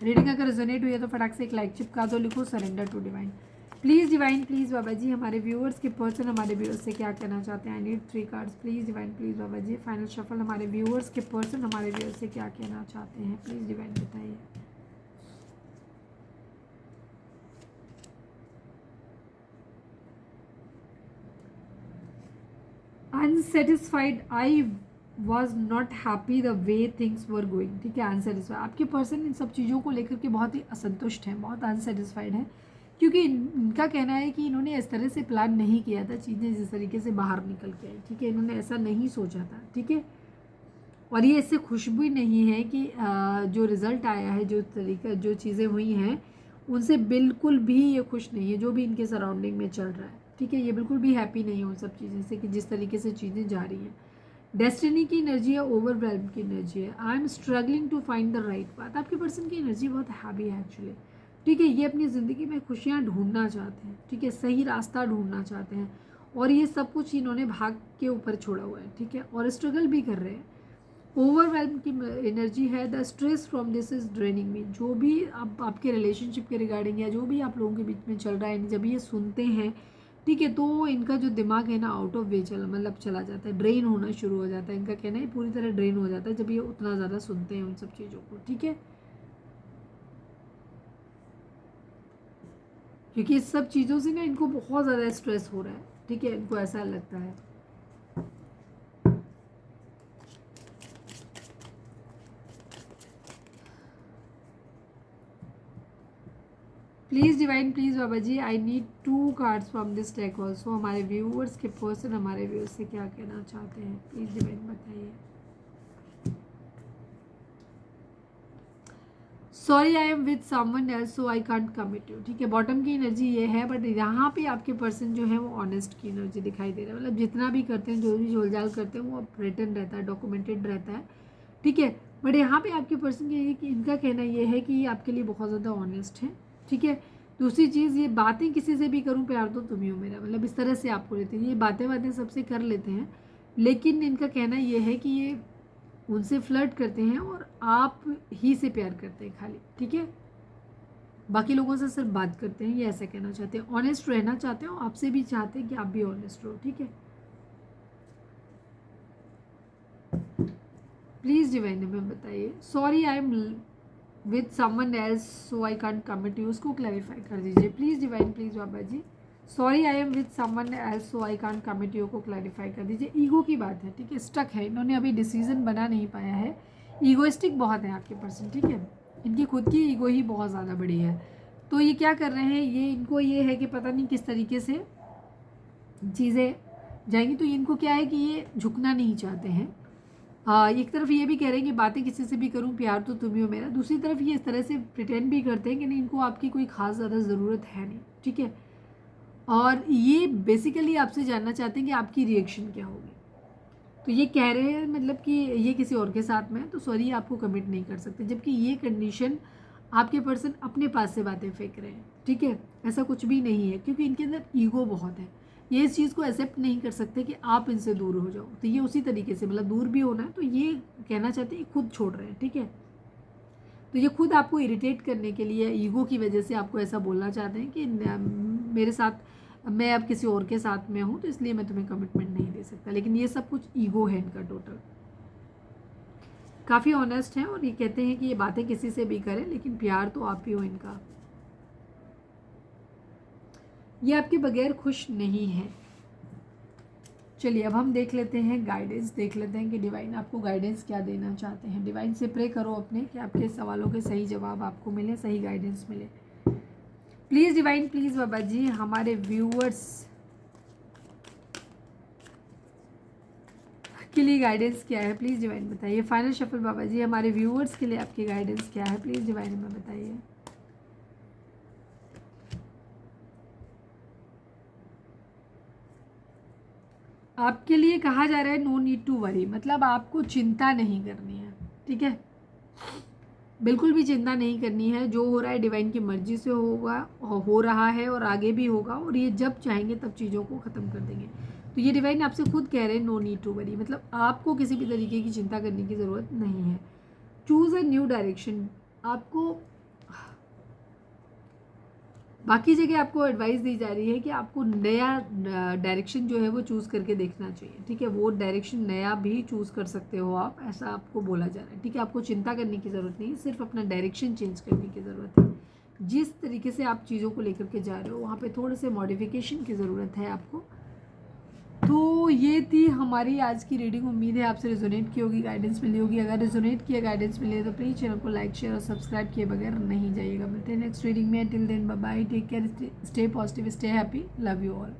रीडिंग अगर रेजोनेट हुई है तो फटाक से एक लाइक चिपका दो, लिखो surrender to divine. Please divine, please बाबा जी, हमारे व्यूअर्स के पर्सन हमारे व्यूअर्स से क्या कहना चाहते हैं। I need 3 cards, please divine, please Baba ji. Final shuffle, हमारे व्यूअर्स के पर्सन हमारे व्यूअर्स से क्या कहना चाहते हैं, प्लीज़ डिवाइन बताइए। Unsatisfied, I was not happy the way things were going, ठीक है। अनसेटिस्फाइड, आपके पर्सन इन सब चीज़ों को लेकर के बहुत ही असंतुष्ट हैं, बहुत अनसेटिस्फाइड हैं, क्योंकि इनका कहना है कि इन्होंने इस तरह से प्लान नहीं किया था चीज़ें जिस तरीके से बाहर निकल के आई, ठीक है। इन्होंने ऐसा नहीं सोचा था, ठीक है। और ये इससे खुश भी नहीं है कि जो रिज़ल्ट आया है, जो तरीका, जो चीज़ें हुई हैं, उनसे बिल्कुल भी ये खुश नहीं है, जो भी इनके सराउंडिंग में चल रहा है, ठीक है। ये बिल्कुल भी हैप्पी नहीं है उन सब चीज़ों से कि जिस तरीके से चीज़ें जा रही हैं। डेस्टिनी की एनर्जी है, ओवरवेल्म की एनर्जी है। I am struggling to find the right path, आपके पर्सन की एनर्जी बहुत हैवी है एक्चुअली, ठीक है। ये अपनी ज़िंदगी में खुशियाँ ढूंढना चाहते हैं, ठीक है, सही रास्ता ढूंढना चाहते हैं, और ये सब कुछ इन्होंने भाग के ऊपर छोड़ा हुआ है, ठीक है, और स्ट्रगल भी कर रहे हैं। ओवरवेल्म की एनर्जी है, the stress from this is draining me. जो भी आपके रिलेशनशिप के रिगार्डिंग या जो भी आप लोगों के बीच में चल रहा है, जब ये सुनते हैं, ठीक है, तो इनका जो दिमाग है ना आउट ऑफ वे चला जाता है, ड्रेन होना शुरू हो जाता है। इनका कहना है पूरी तरह ड्रेन हो जाता है जब ये उतना ज़्यादा सुनते हैं उन सब चीज़ों को, ठीक है, क्योंकि इस सब चीज़ों से ना इनको बहुत ज़्यादा स्ट्रेस हो रहा है, ठीक है, इनको ऐसा लगता है। Please divine, please Baba ji, I need 2 cards from this deck also. हमारे व्यूअर्स के पर्सन हमारे व्यूअर्स से क्या कहना चाहते हैं, प्लीज़ डिवाइन बताइए। Sorry I am with someone else so I can't commit you, ठीक है। बॉटम की एनर्जी ये है, बट यहाँ पे आपके पर्सन जो है वो ऑनेस्ट की एनर्जी दिखाई दे रहा है, मतलब जितना भी करते हैं, जो भी झोलझाल करते हैं, वो रिटर्न रहता है, डॉक्यूमेंटेड रहता है, ठीक है। बट यहाँ पे आपके पर्सन की कि इनका कहना ये है कि ये आपके लिए बहुत ज़्यादा ऑनेस्ट है, ठीक है। दूसरी चीज़, ये बातें किसी से भी करूँ, प्यार तो तुम ही हो मेरा, मतलब इस तरह से आपको लेते हैं, ये बातें सबसे कर लेते हैं, लेकिन इनका कहना ये है कि ये उनसे फ्लर्ट करते हैं और आप ही से प्यार करते हैं खाली, ठीक है। बाकी लोगों से सिर्फ बात करते हैं, ये ऐसा कहना चाहते हैं, ऑनेस्ट रहना चाहते हो, आपसे भी चाहते हैं कि आप भी ऑनेस्ट रहो, ठीक है। प्लीज़ डिवाइन में बताइए। Sorry I am with someone else so I can't commit you, उसको क्लैरिफाई कर दीजिए please divine, please Baba ji. Sorry I am with someone else so I can't commit you को क्लैरिफाई कर दीजिए। ईगो की बात है, ठीक है, स्टक है, इन्होंने अभी डिसीजन बना नहीं पाया है, ईगोइस्टिक बहुत है आपके पर्सन, ठीक है। इनकी खुद की ईगो ही बहुत ज़्यादा बड़ी है, तो ये क्या कर रहे हैं, ये इनको ये है कि पता नहीं किस तरीके से चीज़ें जाएंगी, तो इनको क्या है कि ये झुकना नहीं चाहते हैं। एक तरफ ये भी कह रहे हैं कि बातें किसी से भी करूं, प्यार तो तुम ही हो मेरा, दूसरी तरफ ये इस तरह से प्रिटेंड भी करते हैं कि नहीं, इनको आपकी कोई खास ज़्यादा ज़रूरत है नहीं, ठीक है। और ये बेसिकली आपसे जानना चाहते हैं कि आपकी रिएक्शन क्या होगी। तो ये कह रहे हैं मतलब कि ये किसी और के साथ में है, तो सॉरी आपको कमिट नहीं कर सकते, जबकि ये कंडीशन आपके पर्सन अपने पास से बातें फेंक रहे हैं, ठीक है। ऐसा कुछ भी नहीं है, क्योंकि इनके अंदर ईगो बहुत है, ये इस चीज़ को एक्सेप्ट नहीं कर सकते कि आप इनसे दूर हो जाओ, तो ये उसी तरीके से मतलब दूर भी होना है, तो ये कहना चाहते हैं खुद छोड़ रहे हैं, ठीक है। तो ये खुद आपको इरिटेट करने के लिए ईगो की वजह से आपको ऐसा बोलना चाहते हैं कि मेरे साथ, मैं अब किसी और के साथ में हूँ, तो इसलिए मैं तुम्हें कमिटमेंट नहीं दे सकता, लेकिन ये सब कुछ ईगो है इनका टोटल। काफ़ी ऑनेस्ट हैं और ये कहते हैं कि ये बातें किसी से भी करें, लेकिन प्यार तो आप ही हो इनका। ये आपके बगैर खुश नहीं है। चलिए अब हम देख लेते हैं गाइडेंस, देख लेते हैं कि डिवाइन आपको गाइडेंस क्या देना चाहते हैं। डिवाइन से प्रे करो अपने कि आपके सवालों के सही जवाब आपको मिले, सही गाइडेंस मिले। प्लीज़ डिवाइन, प्लीज़ बाबा जी हमारे व्यूअर्स के लिए गाइडेंस क्या है, प्लीज़ डिवाइन बताइए। फाइनल शफल बाबा जी हमारे व्यूअर्स के लिए आपकी गाइडेंस क्या है, प्लीज़ डिवाइन में बताइए। आपके लिए कहा जा रहा है नो नीड टू वरी, मतलब आपको चिंता नहीं करनी है, ठीक है, बिल्कुल भी चिंता नहीं करनी है। जो हो रहा है डिवाइन की मर्जी से होगा, हो रहा है और आगे भी होगा, और ये जब चाहेंगे तब चीज़ों को ख़त्म कर देंगे। तो ये डिवाइन आपसे खुद कह रहे हैं नो नीड टू वरी, मतलब आपको किसी भी तरीके की चिंता करने की ज़रूरत नहीं है। चूज़ अ न्यू डायरेक्शन, आपको बाकी जगह आपको एडवाइस दी जा रही है कि आपको नया डायरेक्शन जो है वो चूज़ करके देखना चाहिए, ठीक है। वो डायरेक्शन नया भी चूज़ कर सकते हो आप, ऐसा आपको बोला जा रहा है, ठीक है। आपको चिंता करने की ज़रूरत नहीं, सिर्फ अपना डायरेक्शन चेंज करने की ज़रूरत है। जिस तरीके से आप चीज़ों को लेकर के जा रहे हो वहाँ पे थोड़े से मॉडिफिकेशन की ज़रूरत है आपको। तो ये थी हमारी आज की रीडिंग। उम्मीद है आपसे रिजोनेट की होगी, गाइडेंस मिली होगी। अगर रिजोनेट किया, गाइडेंस मिली है तो प्लीज़ चैनल को लाइक, शेयर और सब्सक्राइब किए बगैर नहीं जाइएगा। मिलते हैं नेक्स्ट रीडिंग में। Till then bye bye, take care, stay positive, stay happy, love you all.